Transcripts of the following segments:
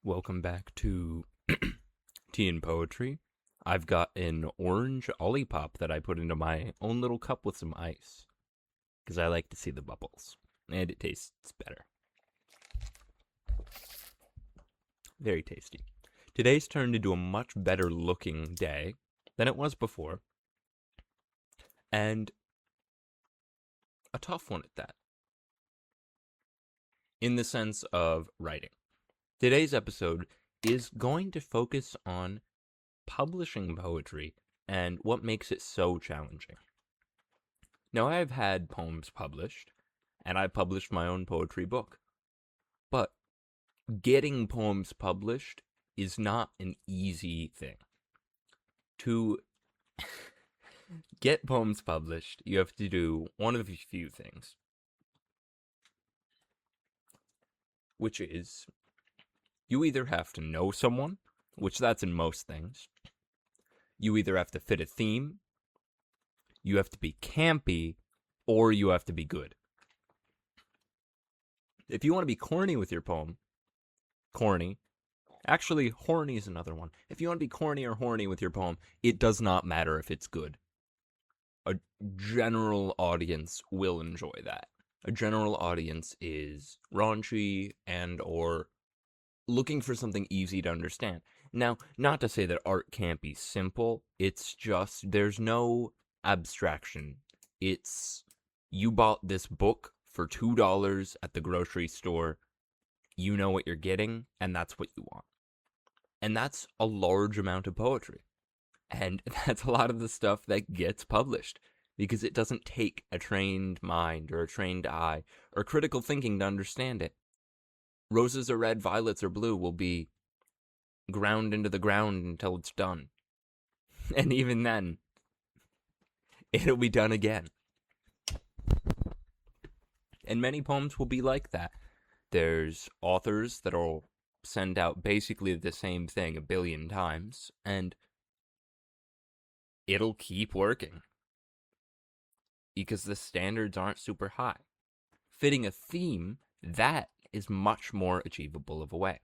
Welcome back to Tea and Poetry. I've got an orange Olipop that I put into my own little cup with some ice because I like to see the bubbles, and it tastes better. Very tasty. Today's turned into a much better looking day than it was before, and a tough one at that, in the sense of writing. Today's episode is going to focus on publishing poetry and what makes it so challenging. Now, I've had poems published, and I published my own poetry book, but getting poems published is not an easy thing. To get poems published, you have to do one of a few things, which is you either have to know someone, which that's in most things, you either have to fit a theme, you have to be campy, or you have to be good. If you want to be corny with your poem, corny. Actually, horny is another one. If you want to be corny or horny with your poem, it does not matter if it's good. A general audience will enjoy that. A general audience is raunchy and or looking for something easy to understand. Now, not to say that art can't be simple, it's just there's no abstraction. It's you bought this book for $2 at the grocery store. You know what you're getting, and that's what you want. And that's a large amount of poetry. And that's a lot of the stuff that gets published because it doesn't take a trained mind or a trained eye or critical thinking to understand it. Roses are red, violets are blue will be ground into the ground until it's done. And even then, it'll be done again. And many poems will be like that. There's authors that'll send out basically the same thing a billion times, and it'll keep working because the standards aren't super high. Fitting a theme, that is much more achievable of a way.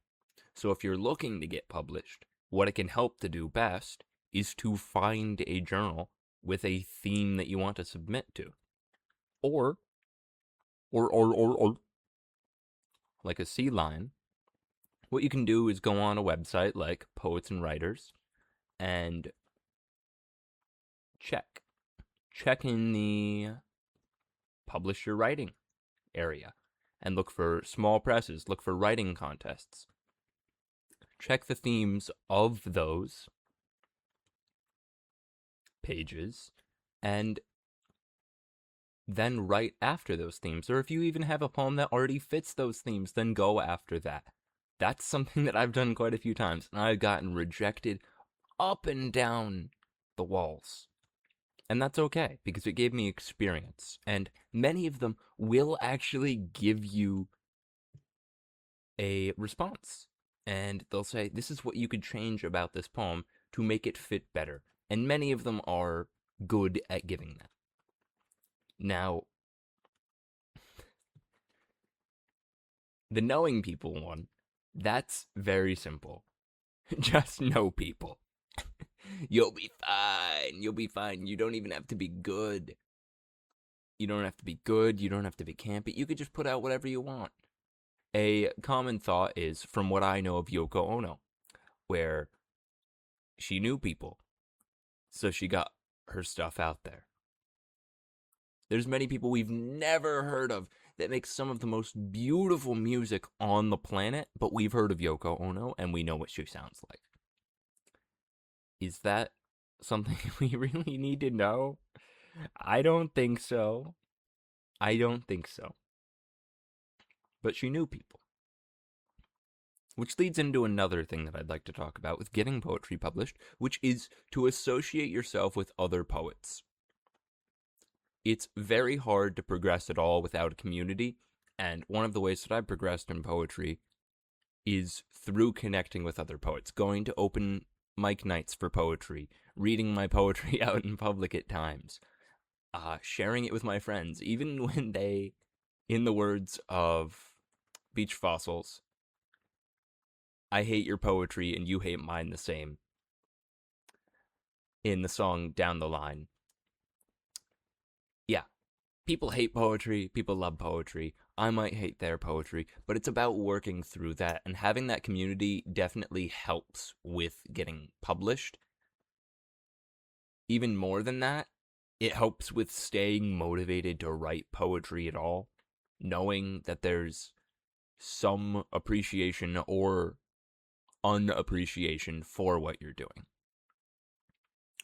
So if you're looking to get published, what it can help to do best is to find a journal with a theme that you want to submit to. Or like a C line, what you can do is go on a website like Poets and Writers and check in the publish your writing area and look for small presses, look for writing contests. Check the themes of those pages and then write after those themes. Or if you even have a poem that already fits those themes, then go after that. That's something that I've done quite a few times, and I've gotten rejected up and down the walls. And that's okay, because it gave me experience. And many of them will actually give you a response. And they'll say, this is what you could change about this poem to make it fit better. And many of them are good at giving that. Now, the knowing people one, that's very simple. Just know people. You'll be fine. You'll be fine. You don't even have to be good. You don't have to be good. You don't have to be campy. You could just put out whatever you want. A common thought is from what I know of Yoko Ono, where she knew people, so she got her stuff out there. There's many people we've never heard of that make some of the most beautiful music on the planet, but we've heard of Yoko Ono and we know what she sounds like. Is that something we really need to know? I don't think so. I don't think so. But she knew people. Which leads into another thing that I'd like to talk about with getting poetry published, which is to associate yourself with other poets. It's very hard to progress at all without a community, and one of the ways that I've progressed in poetry is through connecting with other poets, going to open mic nights for poetry, reading my poetry out in public at times, sharing it with my friends, even when they, in the words of Beach Fossils, I hate your poetry and you hate mine the same in the song Down the Line. Yeah, people hate poetry, people love poetry. I might hate their poetry, but it's about working through that, and having that community definitely helps with getting published. Even more than that, it helps with staying motivated to write poetry at all, knowing that there's some appreciation or unappreciation for what you're doing.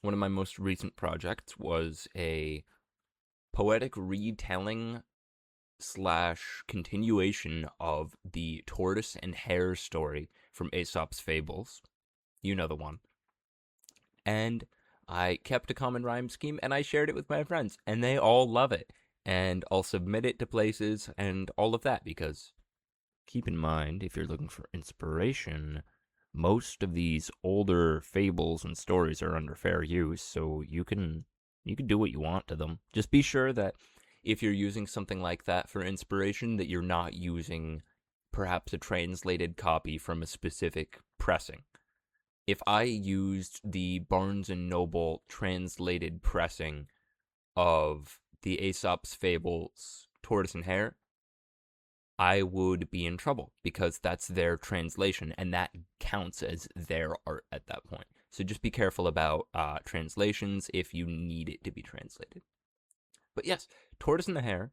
One of my most recent projects was a poetic retelling slash continuation of the tortoise and hare story from Aesop's Fables. You know the one. And I kept a common rhyme scheme and I shared it with my friends, and they all love it. And I'll submit it to places and all of that, because keep in mind, if you're looking for inspiration, most of these older fables and stories are under fair use, so you can do what you want to them. Just be sure that if you're using something like that for inspiration, that you're not using perhaps a translated copy from a specific pressing. If I used the Barnes and Noble translated pressing of the Aesop's Fables Tortoise and Hare, I would be in trouble, because that's their translation and that counts as their art at that point. So just be careful about translations if you need it to be translated. But yes, Tortoise and the Hare,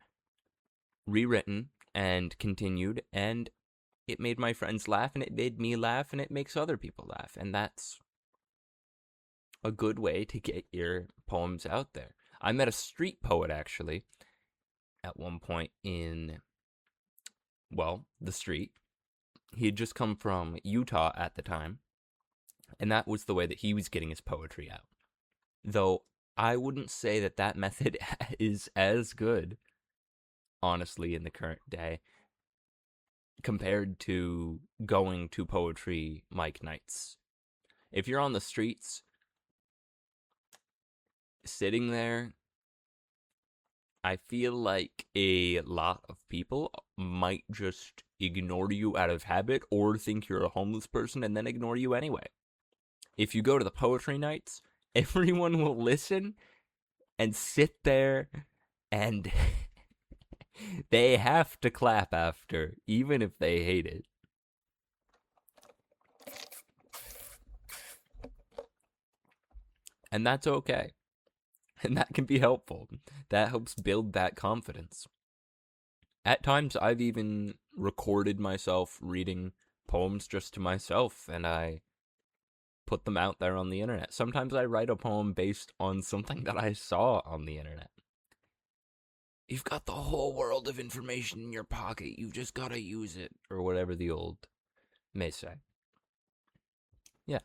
rewritten and continued, and it made my friends laugh, and it made me laugh, and it makes other people laugh, and that's a good way to get your poems out there. I met a street poet, actually, at one point in, well, the street. He had just come from Utah at the time, and that was the way that he was getting his poetry out. Though I wouldn't say that that method is as good, honestly, in the current day, compared to going to poetry mic nights. If you're on the streets, sitting there, I feel like a lot of people might just ignore you out of habit, or think you're a homeless person and then ignore you anyway. If you go to the poetry nights, everyone will listen and sit there, and they have to clap after, even if they hate it. And that's okay. And that can be helpful. That helps build that confidence. At times, I've even recorded myself reading poems just to myself, and I put them out there on the internet. Sometimes I write a poem based on something that I saw on the internet. You've got the whole world of information in your pocket. You've just got to use it, or whatever the old may say. Yeah.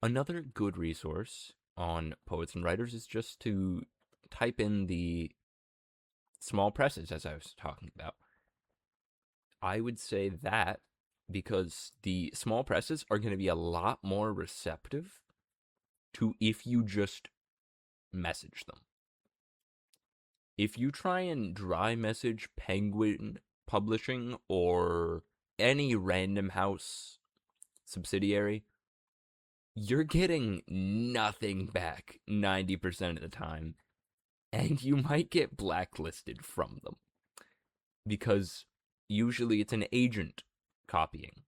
Another good resource on poets and writers is just to type in the small presses, as I was talking about. I would say that because the small presses are going to be a lot more receptive to if you just message them. If you try and dry message Penguin Publishing or any Random House subsidiary, you're getting nothing back 90% of the time, and you might get blacklisted from them, because usually it's an agent copying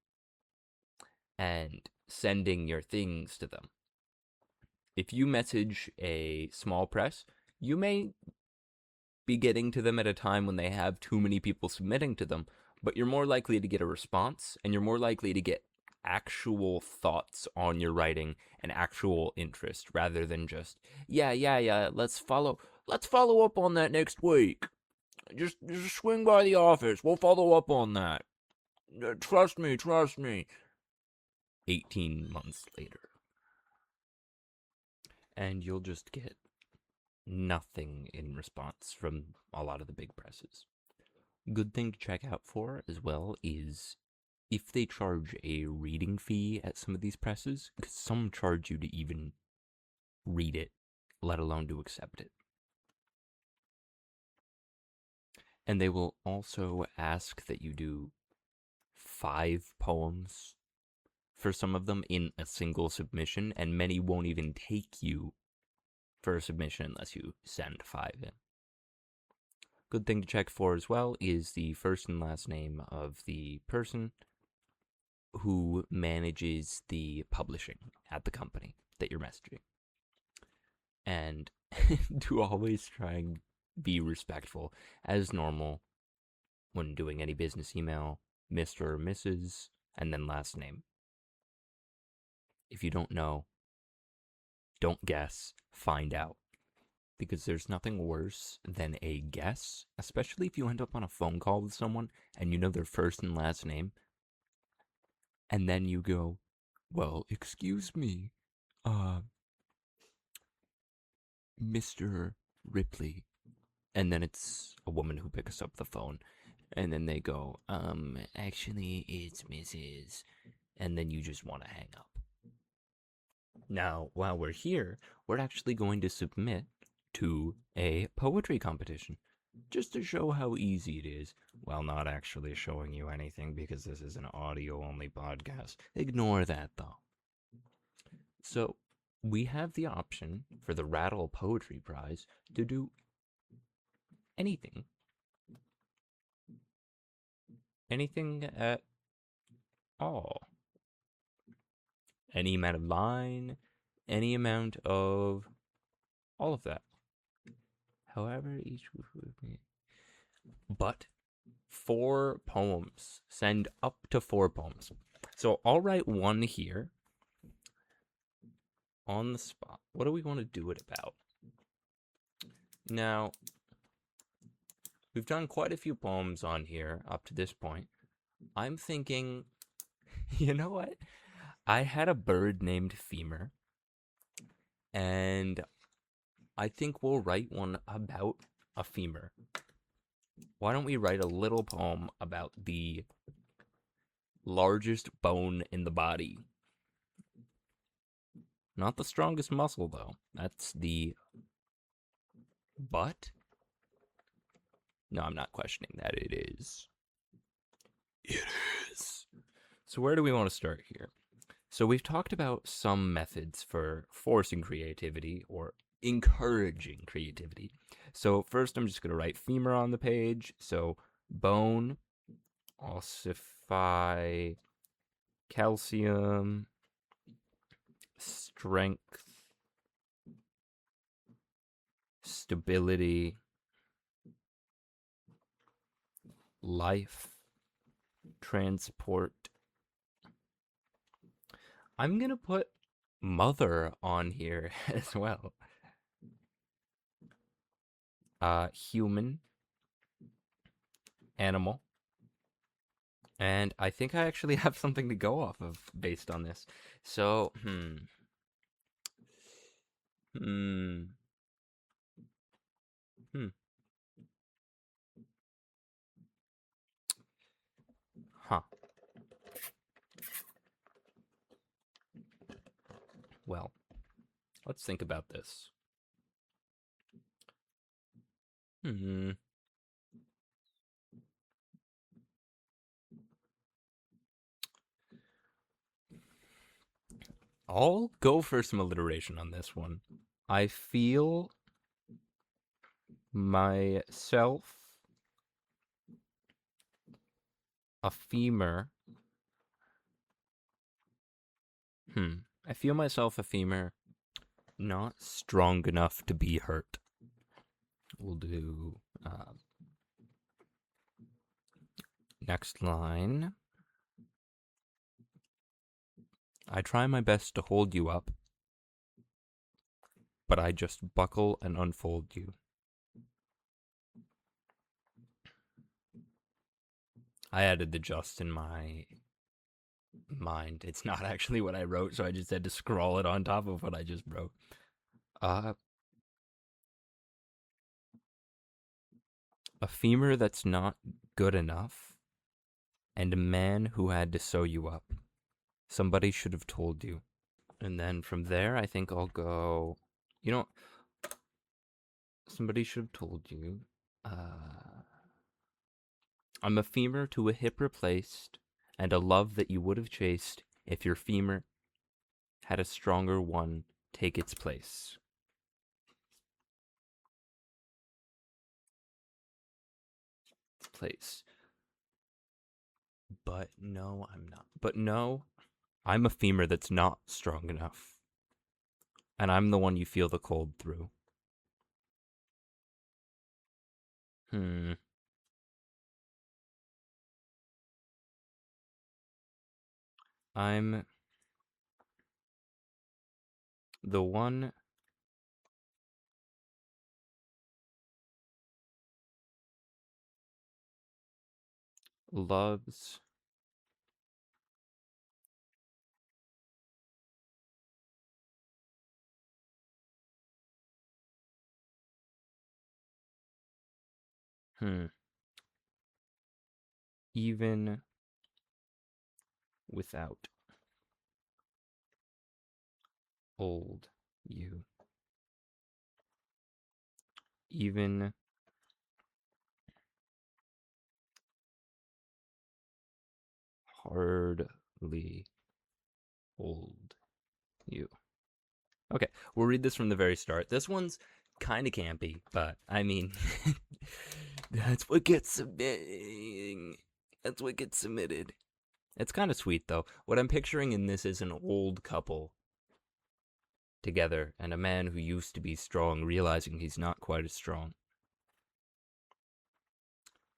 and sending your things to them. If you message a small press, you may be getting to them at a time when they have too many people submitting to them, but you're more likely to get a response, and you're more likely to get actual thoughts on your writing and actual interest, rather than just, yeah, let's follow up on that next week. Just swing by the office. We'll follow up on that. Trust me. 18 months later. And you'll just get nothing in response from a lot of the big presses. Good thing to check out for as well is if they charge a reading fee at some of these presses, because some charge you to even read it, let alone to accept it. And they will also ask that you do 5 poems for some of them in a single submission, and many won't even take you for a submission unless you send 5 in. Good thing to check for as well is the first and last name of the person who manages the publishing at the company that you're messaging. And to always try and be respectful as normal when doing any business email, Mr. or Mrs., and then last name. If you don't know, don't guess, find out. Because there's nothing worse than a guess, especially if you end up on a phone call with someone and you know their first and last name, and then you go, well, excuse me, Mr. Ripley. And then it's a woman who picks up the phone, and then they go, actually, it's Mrs. And then you just want to hang up. Now, while we're here, we're actually going to submit to a poetry competition, just to show how easy it is, while not actually showing you anything because this is an audio-only podcast. Ignore that, though. So, we have the option for the Rattle Poetry Prize to do anything. Anything at all. Any amount of line, any amount of all of that. However, each would be. But 4 poems. Send up to 4 poems. So I'll write one here on the spot. What do we want to do it about? Now, we've done quite a few poems on here up to this point. I'm thinking, you know what? I had a bird named Femur, and I think we'll write one about a femur. Why don't we write a little poem about the largest bone in the body? Not the strongest muscle, though. That's the butt. No, I'm not questioning that. It is. It is. So where do we want to start here? So we've talked about some methods for forcing creativity or encouraging creativity. So first I'm just going to write femur on the page. So bone, ossify, calcium, strength, stability, life, transport. I'm going to put mother on here as well. Human, animal, and I think I actually have something to go off of based on this. So, Huh. Well, let's think about this. I'll go for some alliteration on this one. I feel myself a femur. I feel myself a femur, not strong enough to be hurt. We'll do next line. I try my best to hold you up, but I just buckle and unfold you. I added the just in my mind. It's not actually what I wrote, so I just had to scroll it on top of what I just wrote. A femur that's not good enough, and a man who had to sew you up. Somebody should have told you. And then from there, I think I'll go, somebody should have told you. I'm a femur to a hip replaced, and a love that you would have chased if your femur had a stronger one take its place. But no, I'm not. But no, I'm a femur that's not strong enough. And I'm the one you feel the cold through. Hmm. I'm the one loves even without old you. Even hardly old you. Okay, we'll read this from the very start. This one's kind of campy, but I mean, that's what gets submitting. That's what gets submitted. It's kind of sweet, though. What I'm picturing in this is an old couple together and a man who used to be strong realizing he's not quite as strong.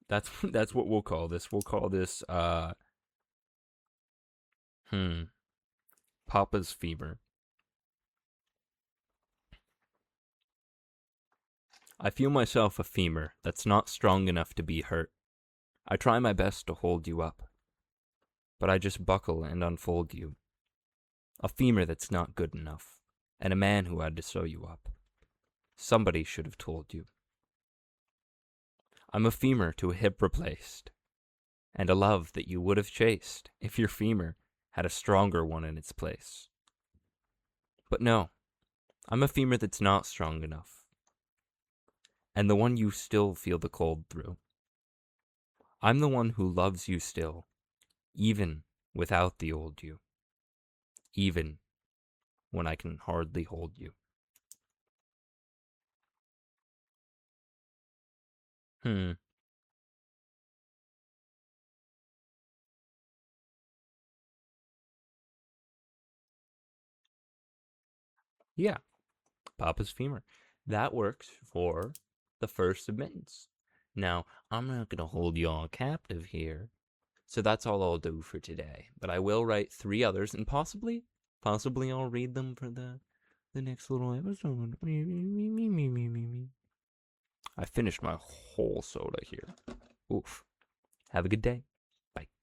That's what we'll call this. We'll call this Papa's femur. I feel myself a femur that's not strong enough to be hurt. I try my best to hold you up, but I just buckle and unfold you. A femur that's not good enough, and a man who had to sew you up. Somebody should have told you. I'm a femur to a hip replaced, and a love that you would have chased if your femur had a stronger one in its place. But no, I'm a femur that's not strong enough, and the one you still feel the cold through. I'm the one who loves you still, even without the old you, even when I can hardly hold you. Yeah, Papa's femur. That works for the first admittance. Now, I'm not going to hold you all captive here, so that's all I'll do for today. But I will write 3 others, and possibly I'll read them for the next little episode. I finished my whole soda here. Oof. Have a good day. Bye.